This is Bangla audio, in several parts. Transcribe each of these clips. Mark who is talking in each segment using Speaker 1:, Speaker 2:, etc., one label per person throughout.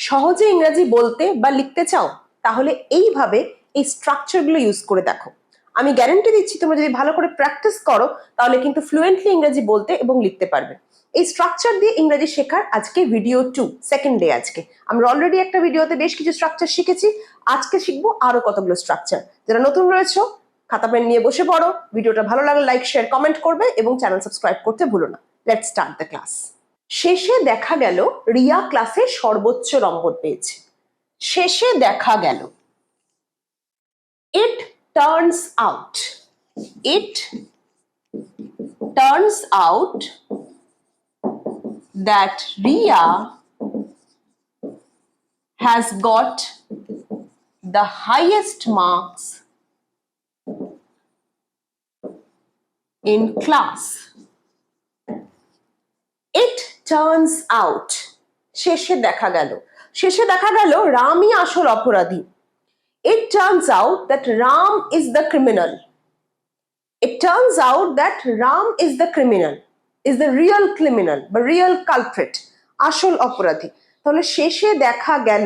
Speaker 1: সহজে ইংরেজি বলতে বা লিখতে চাও তাহলে এইভাবে এই স্ট্রাকচারগুলো ইউজ করে দেখো। আমি গ্যারান্টি দিচ্ছি তোমরা যদি ভালো করে প্র্যাকটিস করো তাহলে কিন্তু ফ্লুয়েন্টলি ইংরেজি বলতে এবং লিখতে পারবে। এই স্ট্রাকচার দিয়ে ইংরেজি শেখার আজকে ভিডিও 2 সেকেন্ড ডে। আজকে আমরা অলরেডি একটা ভিডিওতে বেশ কিছু স্ট্রাকচার শিখেছি, আজকে শিখবো আরো কতগুলো স্ট্রাকচার। যারা নতুন রয়েছো খাতা পেন নিয়ে বসে পড়ো, ভিডিওটা ভালো লাগলে লাইক শেয়ার কমেন্ট করবে এবং চ্যানেল সাবস্ক্রাইব করতে ভুলো না। Let's start the class. শেষে দেখা গেল রিয়া ক্লাসে সর্বোচ্চ নম্বর পেয়েছে। শেষে দেখা গেল, it turns out, it turns out that Riya has got the highest marks in class. It turns out, শেষে দেখা গেল, শেষে দেখা গেল রামই আসল অপরাধী। It turns out that Ram is the criminal. It turns out that Ram is the criminal, is the real criminal, the real culprit, আসল অপরাধী। তাহলে শেষে দেখা গেল,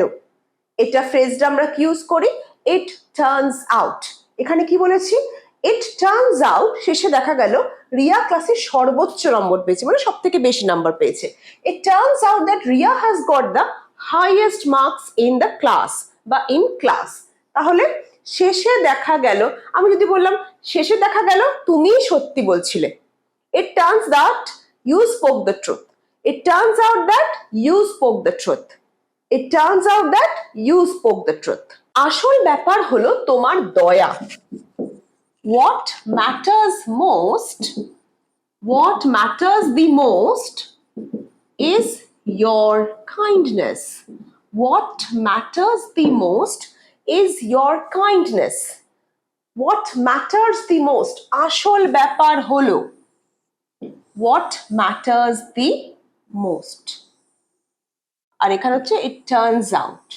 Speaker 1: এটা ফ্রেজটা আমরা কি ইউজ করি? It turns out। এখানে কি বলেছি? It turns out, শেষে দেখা গেল রিয়া ক্লাসে সর্বোচ্চ নম্বর পেয়েছে, মানে সব থেকে বেশি নাম্বার পেয়েছে। It turns out that Riya has got the highest marks in the class বা in class। তাহলে শেষে দেখা গেল, আমি যদি বললাম শেষে দেখা গেল তুমিই সত্যি বলছিলে, it turns that you spoke the truth, it turns out that you spoke the truth, it turns out that you spoke the truth। আসল ব্যাপার হলো তোমার দয়া। what matters most, what matters the most is your kindness, what matters the most is your kindness, what matters the most, আসল ব্যাপার হলো what matters the most। আর এখানে হচ্ছে it turns out,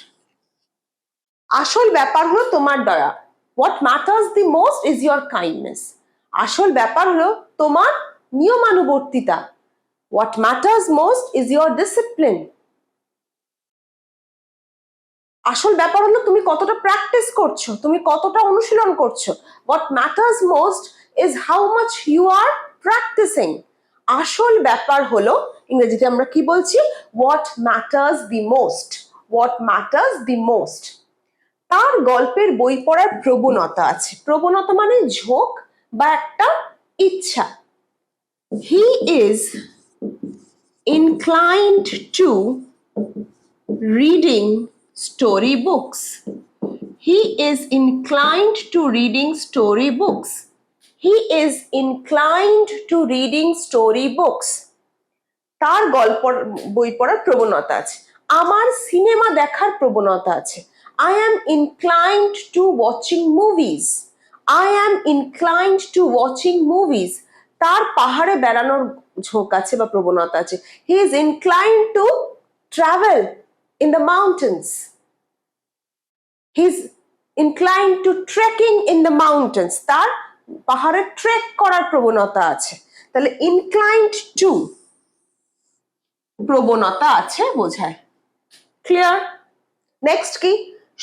Speaker 1: আসল ব্যাপার হলো তোমার দয়া, what matters the most is your kindness, আসল ব্যাপার হলো তোমার নিয়মানুবর্তিতা, what matters most is your discipline, আসল ব্যাপার হলো তুমি কতটা প্র্যাকটিস করছো, তুমি কতটা অনুশীলন করছো, what matters most is how much you are practicing। আসল ব্যাপার হলো, ইংরেজিতে আমরা কি বলছি? what matters the most, what matters the most। তার গল্পের বই পড়ার প্রবণতা আছে, প্রবণতা মানে ঝোঁক বা একটা ইচ্ছা। he is inclined to reading storybooks, he is inclined to reading storybooks, he is inclined to reading storybooks। তার গল্প বই পড়ার প্রবণতা আছে। আমার সিনেমা দেখার প্রবণতা আছে, I am inclined to watching movies, I am inclined to watching movies। তার পাহাড়ে বেড়ানোর ঝোঁক আছে বা প্রবণতা আছে, he is inclined to travel in the mountains, he is inclined to trekking in the mountains। তার পাহাড়ে ট্রেক করার প্রবণতা আছে। তাহলে inclined to প্রবণতা আছে বোঝায়। ক্লিয়ার? নেক্সট কি?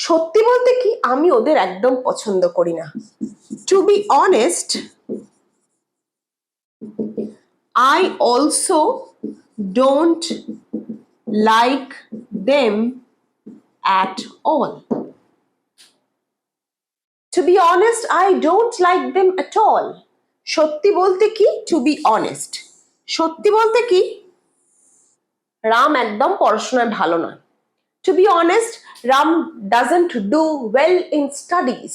Speaker 1: সত্যি বলতে কি আমি ওদের একদম পছন্দ করি না। To be honest, I also don't like them at all. To be honest, I don't like them at all. সত্যি বলতে কি? To be honest, সত্যি বলতে কি রাম একদম পড়াশোনায় ভালো না। To be honest, Ram doesn't do well in studies.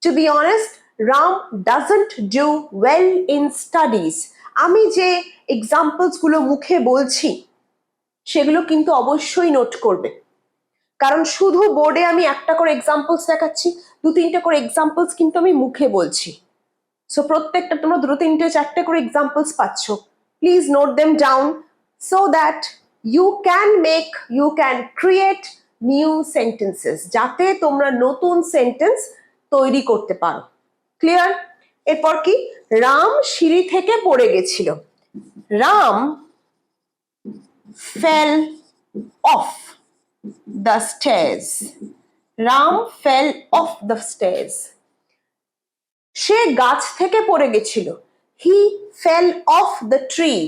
Speaker 1: To be honest, Ram doesn't do well in studies. আমি যে এক্সাম্পলস গুলো মুখে বলছি সেগুলো কিন্তু অবশ্যই নোট করবে, কারণ শুধু বোর্ডে আমি একটা করে এক্সাম্পলস দেখাচ্ছি, 2-3টে করে এক্সাম্পলস কিন্তু আমি মুখে বলছি। সো প্রত্যেকটা তোমরা 2-3-4টে করে এক্সাম্পলস পাচ্ছ। Please note them down so that you can create new sentences, যাতে তোমরা নতুন সেন্টেন্স তৈরি করতে পারো। ক্লিয়ার? এরপর কি? রাম সিঁড়ি থেকে পড়ে গেছিল, Ram fell off, the stairs. Ram fell off the stairs. সে গাছ থেকে পড়ে গেছিল। He fell off the tree.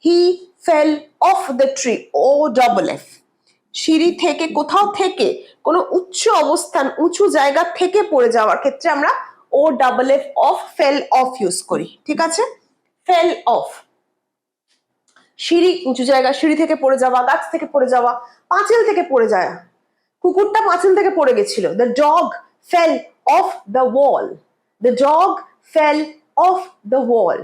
Speaker 1: He fell off the tree. O double F. সিঁড়ি থেকে, কোথাও থেকে, কোনো উচ্চ অবস্থান, উঁচু জায়গা থেকে পড়ে যাওয়ার ক্ষেত্রে আমরা O double F of fell off use করি। ঠিক আছে? fell off। সিঁড়ি, উঁচু জায়গা, সিঁড়ি থেকে পড়ে যাওয়া, গাছ থেকে পড়ে যাওয়া, পাঁচিল থেকে পড়ে যাওয়া। কুকুরটা পাঁচিল থেকে পড়ে গেছিল। The dog fell off the wall. The dog fell off the wall.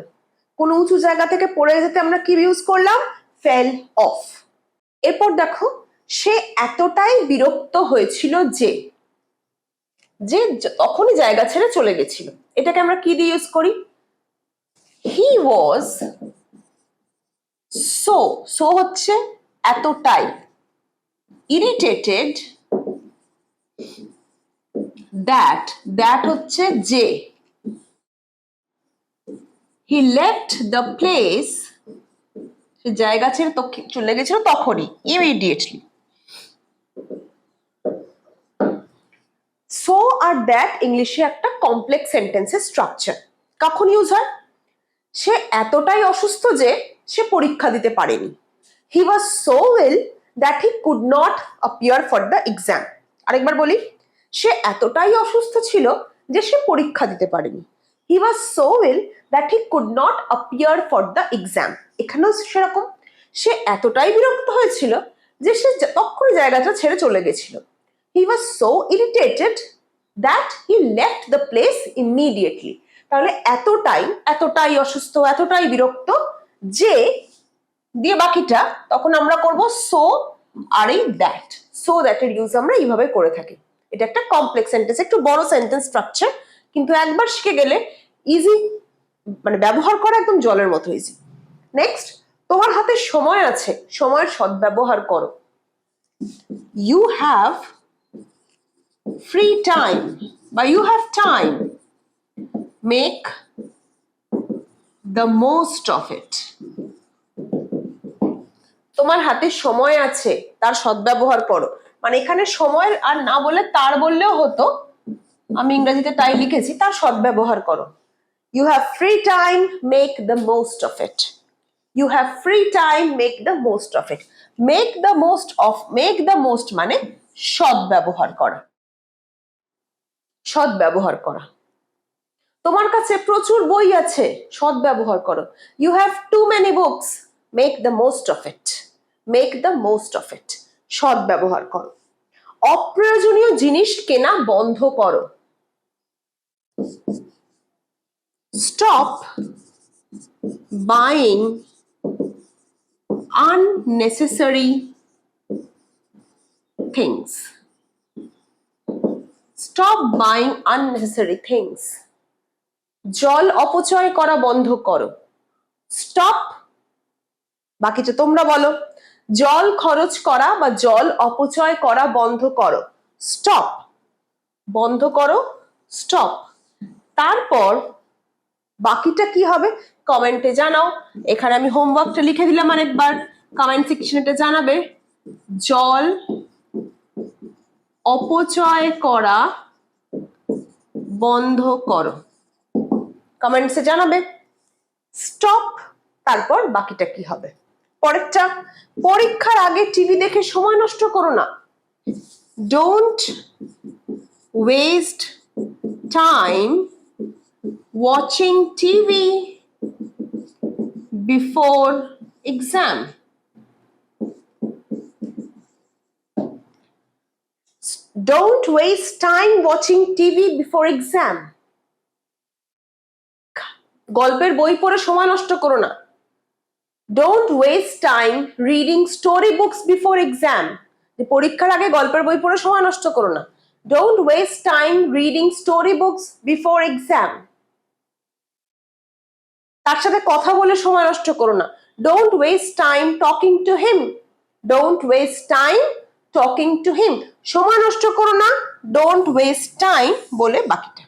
Speaker 1: কোন উঁচু জায়গা থেকে পড়ে যেতে আমরা কি ইউজ করলাম? fell off। এরপর দেখো, সে এতটাই বিরক্ত হয়েছিল যে তখনই জায়গা ছেড়ে চলে গেছিল। এটাকে আমরা কি দিয়ে ইউজ করি? He was so হচ্ছে এতটাই, irritated that হচ্ছে যে, he left the place, সে জায়গা ছেড়ে চলে গেছিল তখনই, immediately। so আর that ইংলিশে একটা কমপ্লেক্স সেন্টেন্সের স্ট্রাকচার। কখন ইউজ হয়? সে এতটাই অসুস্থ যে সে পরীক্ষা দিতে পারেনি। He was so ill that he could not appear for the exam. আরেকবার বলি, সে এতটাই অসুস্থ ছিল যে সে পরীক্ষা দিতে পারেনি। He was so ill that he could not appear for the exam. এখানেও সেরকম, সে এতটাই বিরক্ত হয়েছিল যে সে তখনই জায়গাটা ছেড়ে চলে গেছিল। He was so irritated that he left the place immediately. তাহলে এতটাই অসুস্থ, এতটাই বিরক্ত যে দিয়ে বাকিটা তখন আমরা করব so আর এই that. so that এর ইউজ আমরা এইভাবে করে থাকি। এটা একটা কমপ্লেক্স সেন্টেন্স, একটু বড় সেন্টেন্স স্ট্রাকচার, কিন্তু একবার শিখে গেলে ইজি, মানে ব্যবহার করা একদম জলের মতো ইজি। নেক্সট, তোমার হাতে সময় আছে, সময়ের সদ্ব্যবহার করো। You have free time বা you have time. Make the most of it. তোমার হাতে সময় আছে, তার সদ্ব্যবহার করো। মানে এখানে সময় আর না বলে তার বললেও হতো, আমি ইংরেজিতে তাই লিখেছি, তার সদ্ব্যবহার করো। You have free time, make the most of it. You have free time, make the most of it. Make the most মানে সদ্ব্যবহার করা। সদ্ব্যবহার করা। তোমার কাছে প্রচুর বই আছে, সদ্ব্যবহার করো। You have too many books, make the most of it. Make the most of it. সদ্ব্যবহার করো। অপ্রয়োজনীয় জিনিস কেনা বন্ধ করো। Stop buying unnecessary things. Stop buying unnecessary things. জল অপচয় করা বন্ধ করো। Stop, বাকিটা তোমরা বলো। জল খরচ করা বা জল অপচয় করা বন্ধ করো। Stop, বন্ধ করো, stop। তারপর বাকিটা কি হবে কমেন্টে জানাও। এখানে আমি হোমওয়ার্কটা লিখে দিলাম আরেকবার, কমেন্ট সেকশনে জানাবে। জল অপচয় করা বন্ধ করো, কমেন্টসে জানাবে। স্টপ, তারপর বাকিটা কি হবে। পরেরটা, পরীক্ষার আগে টিভি দেখে সময় নষ্ট করো না। Don't waste time watching TV before exam. Don't waste time watching TV before exam. গল্পের বই পড়ে সময় নষ্ট করো না। Don't waste time reading story books before exam. পরীক্ষার আগে গল্পের বই পড়ে সময় নষ্ট করো না। Don't waste time reading story books before exam. তার সাথে কথা বলে সময় নষ্ট করো না। Don't waste time talking to him. Don't waste time talking to him. সময় নষ্ট করো না, don't waste time বলে বাকিটা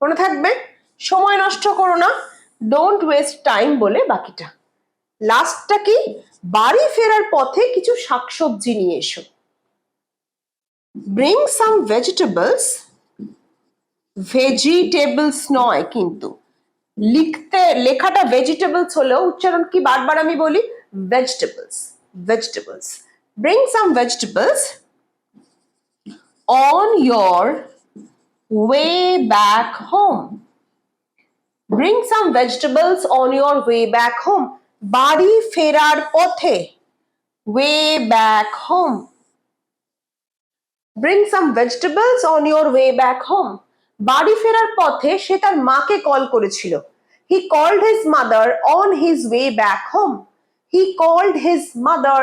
Speaker 1: মনে থাকবে। সময় নষ্ট করো না, don't waste time বলে বাকিটা। লাস্টটা কি, বাড়ি ফেরার পথে কিছু শাকসবজি নিয়ে এসো। bring some vegetables, vegetables নয় কিন্তু লেখাটা ভেজিটেবলস হলেও উচ্চারণ কি বারবার আমি বলি vegetables, vegetables. bring some vegetables on your way back home. bring some vegetables on your way back home. বাড়ি ফেরার পথে, way back home. bring some vegetables on your way back home. বাড়ি ফেরার পথে সে তার মাকে কল করেছিল। he called his mother on his way back home. he called his mother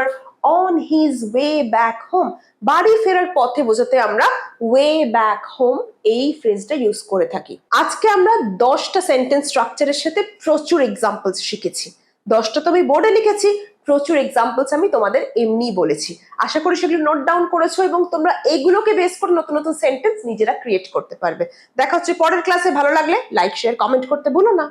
Speaker 1: on his way back home. বাড়ি ফেরার পথে বোঝাতে আমরা way back home এই ফ্রেজটা ইউজ করে থাকি। আজকে আমরা 10টা সেন্টেন্স স্ট্রাকচারের সাথে প্রচুর এক্সাম্পলস শিখেছি। 10টা তো আমি বোর্ডে লিখেছি, প্রচুর এক্সাম্পলস আমি তোমাদের এমনি বলেছি। আশা করি সেগুলো নোট ডাউন করেছো এবং তোমরা এগুলোকে বেস করে নতুন নতুন সেন্টেন্স নিজেরা ক্রিয়েট করতে পারবে। দেখা হচ্ছে পরের ক্লাসে। ভালো লাগলে লাইক শেয়ার কমেন্ট করতে ভুলো না।